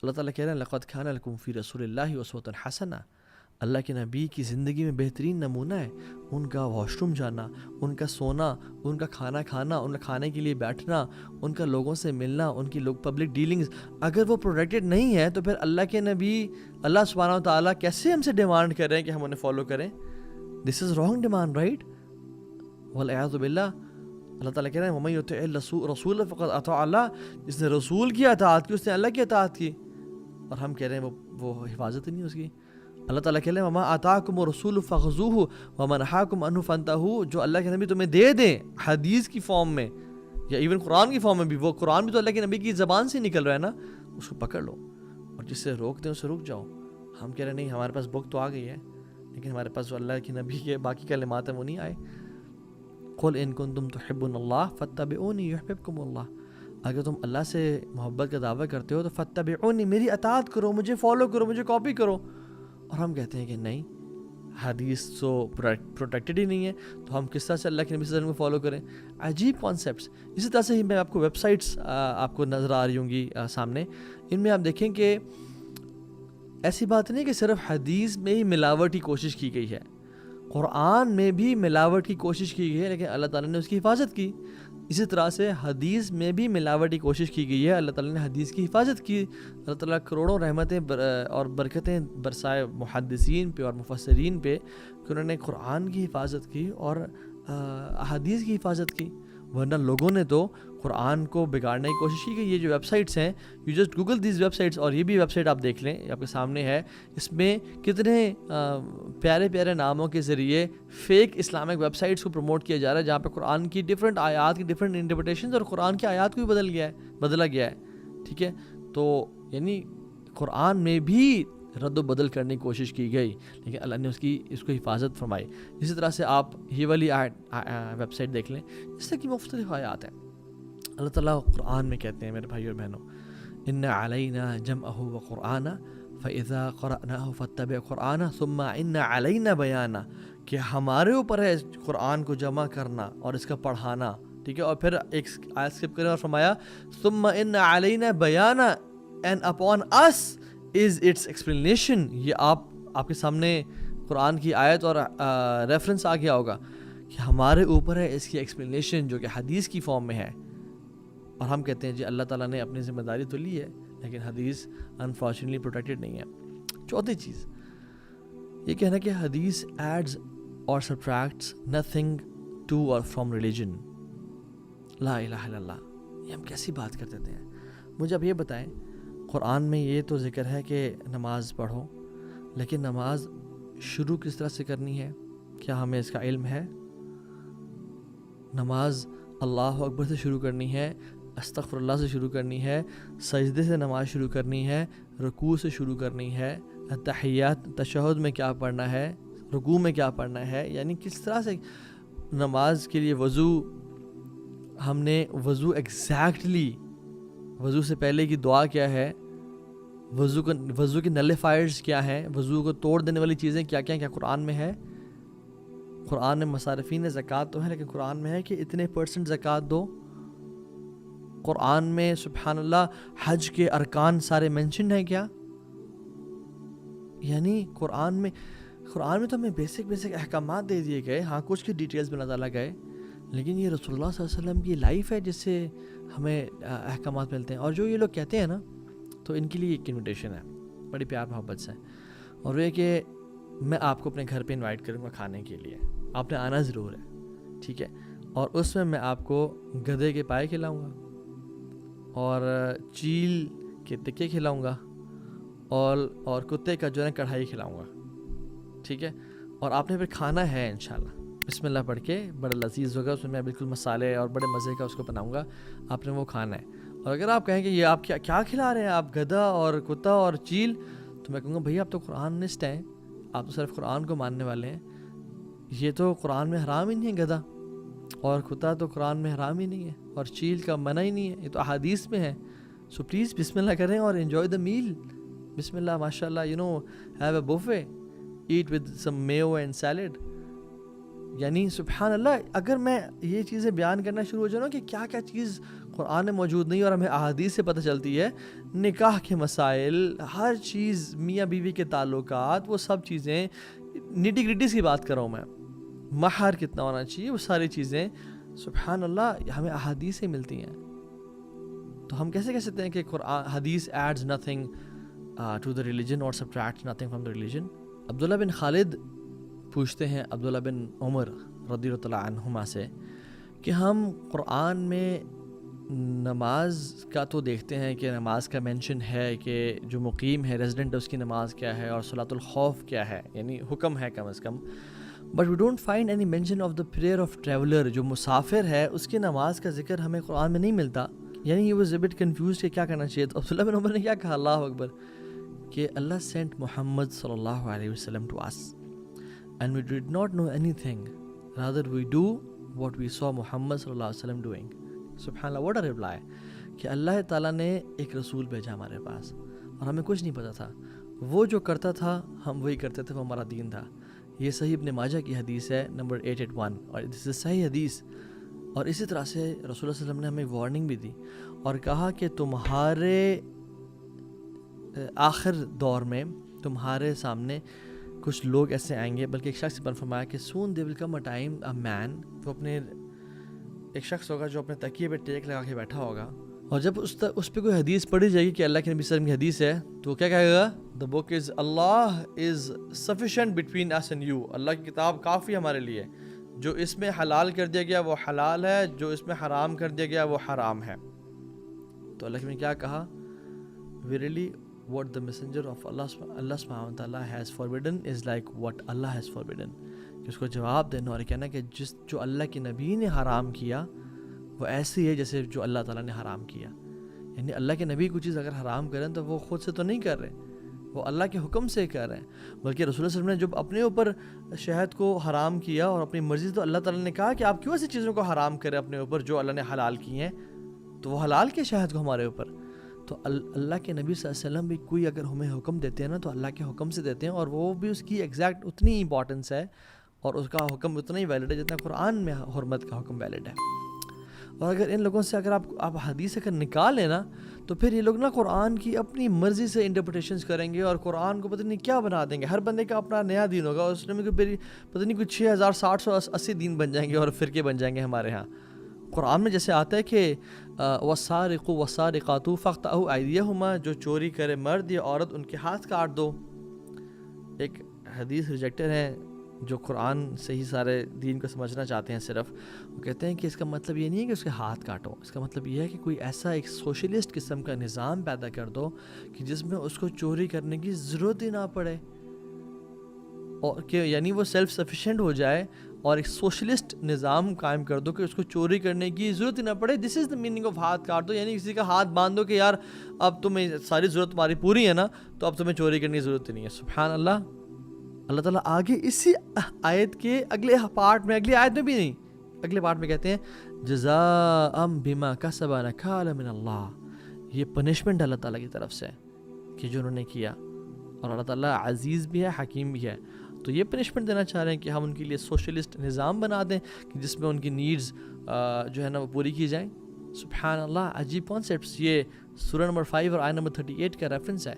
اللہ تعالیٰ کہہ رہے ہیں لقد کان لکم فی رسول اللہ اسوۃ حسنہ، اللہ کے نبی کی زندگی میں بہترین نمونہ ہے ان کا واش روم جانا، ان کا سونا، ان کا کھانا کھانا، ان کا کھانے کے لیے بیٹھنا، ان کا لوگوں سے ملنا، ان کی پبلک ڈیلنگز. اگر وہ پروٹیکٹڈ نہیں ہے تو پھر اللہ کے نبی، اللہ سبحانہ و تعالیٰ کیسے ہم سے ڈیمانڈ کر رہے ہیں کہ ہم انہیں فالو کریں؟ دس از رانگ ڈیمانڈ، رائٹ؟ والعیاذ باللہ. اللہ تعالیٰ کہہ رہے ہیں وَمَن یُطِعِ الرَّسُولَ فَقَدْ أَطَاعَ اللَّهَ، جس نے رسول کی اطاعت کی اس نے اللہ کی اطاعت کی. اور ہم کہہ رہے ہیں وہ حفاظت ہی نہیں اس کی. اللہ تعالیٰ کہہ رہے ہیں وَمَا آتَاكُمُ الرَّسُولُ فَخُذُوهُ وَمَا نَهَاكُمْ عَنْهُ فَانْتَهُوا، جو اللہ کے نبی تمہیں دے دیں حدیث کی فارم میں یا ایون قرآن کی فارم میں بھی، وہ قرآن بھی تو اللہ کے نبی کی زبان سے نکل رہا ہے نا، اس کو پکڑ لو اور جس سے روک دیں اس سے رک جاؤ. ہم کہہ رہے ہیں نہیں، ہمارے پاس بک تو آ گئی ہے لیکن ہمارے پاس جو اللہ کے نبی کے باقی کلمات ہیں وہ نہیں آئے. قُلْ إِن كُنتُمْ تُحِبُّونَ اللَّهَ فَاتَّبِعُونِي يُحْبِبْكُمُ اللَّهُ، اگر تم اللہ سے محبت کا دعویٰ کرتے ہو تو فَاتَّبِعُونِی، میری اطاعت کرو، مجھے فالو کرو، مجھے کاپی کرو. اور ہم کہتے ہیں کہ نہیں، حدیث تو پروٹیکٹڈ ہی نہیں ہے تو ہم کس طرح سے اللہ کے نبی صلی اللہ علیہ وسلم کو فالو کریں؟ عجیب کانسیپٹس. اسی طرح سے ہی میں آپ کو ویب سائٹس آپ کو نظر آ رہی ہوں گی سامنے، ان میں آپ دیکھیں کہ ایسی بات نہیں کہ صرف حدیث میں ہی ملاوٹ کی کوشش کی گئی ہے، قرآن میں بھی ملاوٹ کی کوشش کی گئی ہے لیکن اللہ تعالیٰ نے اس کی حفاظت کی. اسی طرح سے حدیث میں بھی ملاوٹ کی کوشش کی گئی ہے، اللہ تعالیٰ نے حدیث کی حفاظت کی. اللہ تعالیٰ کروڑوں رحمتیں اور برکتیں برسائے محدثین پہ اور مفسرین پہ کہ انہوں نے قرآن کی حفاظت کی اور احادیث کی حفاظت کی. ورنہ لوگوں نے تو قرآن کو بگاڑنے کی کوشش کی. کہ یہ جو ویب سائٹس ہیں، you just Google these web sites, اور یہ بھی ویب سائٹ آپ دیکھ لیں، یہ آپ کے سامنے ہے، اس میں کتنے پیارے پیارے ناموں کے ذریعے فیک اسلامک ویب سائٹس کو پروموٹ کیا جا رہا ہے جہاں پہ قرآن کی ڈفرینٹ آیات کی ڈفرینٹ انٹرپریٹیشنز اور قرآن کی آیات کو بھی بدلا گیا ہے. ٹھیک ہے، تو یعنی قرآن میں بھی رد و بدل کرنے کی کوشش کی گئی لیکن اللہ نے اس کو حفاظت فرمائی. اسی طرح سے آپ یہ والی ویب سائٹ دیکھ لیں، اس طرح کی مختلف آیات ہیں. اللہ تعالیٰ قرآن میں کہتے ہیں میرے بھائی اور بہنوں، ان علینا جمعہ وقرآنہ فاذا قرأناہ فاتبع قرآنہ ثم ان علینا بیانہ، کہ ہمارے اوپر ہے قرآن کو جمع کرنا اور اس کا پڑھانا. ٹھیک ہے، اور پھر ایک آیت اسکپ کریں اور فرمایا ثم ان علینا بیانہ and upon us is its explanation. یہ آپ کے سامنے قرآن کی آیت اور ریفرنس آ گیا ہوگا کہ ہمارے اوپر ہے اس کی ایکسپلینیشن جو کہ حدیث کی فارم میں ہے. اور ہم کہتے ہیں جی اللہ تعالیٰ نے اپنی ذمہ داری تو لی ہے لیکن حدیث انفارچونیٹلی پروٹیکٹڈ نہیں ہے. چوتھی چیز یہ کہنا کہ حدیث ایڈز اور سبٹریکٹس نتھنگ ٹو اور فرام ریلیجن. لا الہ الا اللہ، یہ ہم کیسی بات کرتے تھے؟ مجھے اب یہ بتائیں، قرآن میں یہ تو ذکر ہے کہ نماز پڑھو، لیکن نماز شروع کس طرح سے کرنی ہے؟ کیا ہمیں اس کا علم ہے؟ نماز اللہ اکبر سے شروع کرنی ہے، استغفر اللہ سے شروع کرنی ہے، سجدے سے نماز شروع کرنی ہے، رکوع سے شروع کرنی ہے، تحیات تشہد میں کیا پڑھنا ہے، رکوع میں کیا پڑھنا ہے، یعنی کس طرح سے نماز کے لیے وضو، ہم نے وضو ایگزیکٹلی، وضو سے پہلے کی دعا کیا ہے، وضو کے نلیفائرز کیا ہیں، وضو کو توڑ دینے والی چیزیں کیا کیا قرآن میں ہے. قرآن میں مصارفین زکوٰۃ تو ہے لیکن قرآن میں ہے کہ اتنے % زکوٰۃ دو. قرآن میں سبحان اللہ حج کے ارکان سارے مینشنڈ ہیں کیا؟ یعنی قرآن میں تو ہمیں بیسک احکامات دے دیے گئے، ہاں کچھ کی ڈیٹیلز میں نہ ڈالا گئے، لیکن یہ رسول اللہ صلی اللہ علیہ وسلم کی لائف ہے جس سے ہمیں احکامات ملتے ہیں. اور جو یہ لوگ کہتے ہیں نا، تو ان کے لیے ایک انویٹیشن ہے بڑی پیار محبت سے، اور وہ یہ کہ میں آپ کو اپنے گھر پہ انوائٹ کروں گا کھانے کے لیے، آپ نے آنا ضرور ہے، ٹھیک ہے، اور اس میں آپ کو گدھے کے پائے کھلاؤں گا اور چیل کے تکے کھلاؤں گا اور کتے کا جو ہے کڑھائی کھلاؤں گا، ٹھیک ہے، اور آپ نے پھر کھانا ہے انشاءاللہ بسم اللہ پڑھ کے، بڑا لذیذ ہوگا، اس میں میں بالکل مسالے اور بڑے مزے کا اس کو بناؤں گا، آپ نے وہ کھانا ہے. اور اگر آپ کہیں کہ یہ آپ کیا کھلا رہے ہیں، آپ گدھا اور کتا اور چیل، تو میں کہوں گا بھئی آپ تو قرآنسٹ ہیں، آپ تو صرف قرآن کو ماننے والے ہیں، یہ تو قرآن میں حرام ہی نہیں ہے، گدھا اور کتا تو قرآن میں حرام ہی نہیں ہے، اور چیل کا منع ہی نہیں ہے، یہ تو احادیث میں ہے. سو پلیز بسم اللہ کریں اور انجوائے دا میل. بسم اللہ، ماشاء اللہ، have a buffet, eat with some mayo and salad. یعنی سبحان اللہ، اگر میں یہ چیزیں بیان کرنا شروع ہو جاؤں نا کہ کیا کیا چیز قرآن میں موجود نہیں اور ہمیں احادیث سے پتہ چلتی ہے. نکاح کے مسائل, ہر چیز, میاں بیوی کے تعلقات, وہ سب چیزیں, نیٹی گریٹیز کی بات کر رہا ہوں میں, مہر کتنا ہونا چاہیے, وہ ساری چیزیں سبحان اللہ ہمیں احادیث سے ملتی ہیں. تو ہم کیسے کہہ سکتے ہیں کہ قرآن حدیث adds nothing to the religion اور subtracts nothing from the religion. عبداللہ بن خالد پوچھتے ہیں عبداللہ بن عمر رضی اللہ عنہما سے کہ ہم قرآن میں نماز کا تو دیکھتے ہیں کہ نماز کا مینشن ہے کہ جو مقیم ہے ریزیڈنٹ اس کی نماز کیا ہے اور صلاۃ الخوف کیا ہے, یعنی حکم ہے کم از کم, but we don't find any mention of the prayer of traveller. جو مسافر ہے اس کی نماز کا ذکر ہمیں قرآن میں نہیں ملتا. یعنی he was a but confused کہ کیا کرنا چاہیے. تو عبداللہ بن عمر نے کیا کہا, اللہ اکبر, کہ اللہ سینٹ محمد صلی اللہ علیہ وسلم to us and we did not know anything, rather we do what we saw محمد صلی اللہ علیہ وسلم doing. سبحان اللہ, what a reply, کہ اللہ تعالیٰ نے ایک رسول بھیجا ہمارے پاس اور ہمیں کچھ نہیں پتا تھا, وہ جو کرتا تھا ہم وہی کرتے تھے, وہ ہمارا دین تھا. یہ صحیح ابن ماجہ کی حدیث ہے نمبر 881 اور اس سے صحیح حدیث. اور اسی طرح سے رسول اللہ صلی اللہ علیہ وسلم نے ہمیں وارننگ بھی دی اور کہا کہ تمہارے آخر دور میں تمہارے سامنے کچھ لوگ ایسے آئیں گے, بلکہ ایک شخص نے فرمایا کہ سون دے ول کم اے ٹائم اے مین, وہ اپنے ایک شخص ہوگا جو اپنے تکیے پہ ٹیک لگا کے بیٹھا ہوگا, اور جب اس پہ کوئی حدیث پڑھی جائے گی کہ اللہ کے نبی صلی اللہ علیہ وسلم کی حدیث ہے, تو وہ کیا کہے گا, the book is Allah is sufficient between us and you, اللہ کی کتاب کافی ہمارے لیے, جو اس میں حلال کر دیا گیا وہ حلال ہے, جو اس میں حرام کر دیا گیا وہ حرام ہے. تو اللہ نے کیا کہا, verily what the messenger of Allah subhanahu wa ta'ala has forbidden is like what Allah has forbidden. کہ اس کو جواب دینا اور کہنا کہ جو اللہ کے نبی نے حرام کیا وہ ایسی ہے جیسے جو اللہ تعالیٰ نے حرام کیا. یعنی اللہ کے نبی کوئی چیز اگر حرام کریں تو وہ خود سے تو نہیں کر رہے, وہ اللہ کے حکم سے کر رہے ہیں. بلکہ رسول اللہ صلی اللہ علیہ وسلم نے جب اپنے اوپر شہد کو حرام کیا اور اپنی مرضی, تو اللہ تعالیٰ نے کہا کہ آپ کیوں ایسی چیزوں کو حرام کریں اپنے اوپر جو اللہ نے حلال کی ہیں, تو وہ حلال کے شہد کو ہمارے اوپر. تو اللہ کے نبی صلی اللہ علیہ وسلم بھی کوئی اگر ہمیں حکم دیتے ہیں نا تو اللہ کے حکم سے دیتے ہیں, اور وہ بھی اس کی ایگزیکٹ اتنی امپورٹنس ہے اور اس کا حکم اتنا ہی ویلڈ ہے جتنا قرآن میں حرمت کا حکم ویلڈ ہے. اور اگر ان لوگوں سے اگر آپ حدیث اگر نکال لینا تو پھر یہ لوگ نا قرآن کی اپنی مرضی سے انٹرپریٹیشنز کریں گے اور قرآن کو پتہ نہیں کیا بنا دیں گے. ہر بندے کا اپنا نیا دین ہوگا, اس میں پتہ نہیں کوئی 6780 دین بن جائیں گے اور فرقے بن جائیں گے ہمارے ہاں. قرآن میں جیسے آتا ہے کہ والسارق والسارقات فاقطعوا ایدیہما, جو چوری کرے مرد یا عورت ان کے ہاتھ کاٹ دو. ایک حدیث ریجیکٹر ہیں جو قرآن سے ہی سارے دین کو سمجھنا چاہتے ہیں صرف, وہ کہتے ہیں کہ اس کا مطلب یہ نہیں ہے کہ اس کے ہاتھ کاٹو, اس کا مطلب یہ ہے کہ کوئی ایسا ایک سوشلسٹ قسم کا نظام پیدا کر دو کہ جس میں اس کو چوری کرنے کی ضرورت ہی نہ پڑے, اور کہ یعنی وہ سیلف سفیشینٹ ہو جائے, اور ایک سوشلسٹ نظام قائم کر دو کہ اس کو چوری کرنے کی ضرورت ہی نہ پڑے. دس از دا میننگ آف ہاتھ کاٹ دو, یعنی کسی کا ہاتھ باندھ دو کہ یار اب تمہیں ساری ضرورت تمہاری پوری ہے نا, تو اب تمہیں چوری کرنے کی ضرورت ہی نہیں ہے. سبحان اللہ. اللہ تعالیٰ آگے اسی آیت کے اگلی آیت میں بھی نہیں, اگلے پارٹ میں کہتے ہیں جزاء بما کسب نکالا من اللہ, یہ پنشمنٹ اللہ تعالیٰ کی طرف سے کہ جو انہوں نے کیا, اور اللہ تعالیٰ عزیز بھی ہے حکیم بھی ہے. تو یہ پنشمنٹ دینا چاہ رہے ہیں کہ ہم ان کے لیے سوشلسٹ نظام بنا دیں کہ جس میں ان کی نیڈز جو ہے نا وہ پوری کی جائیں. سبحان اللہ, عجیب کانسیپٹس. یہ سورہ نمبر 5 اور آیت نمبر 38 کا ریفرنس ہے.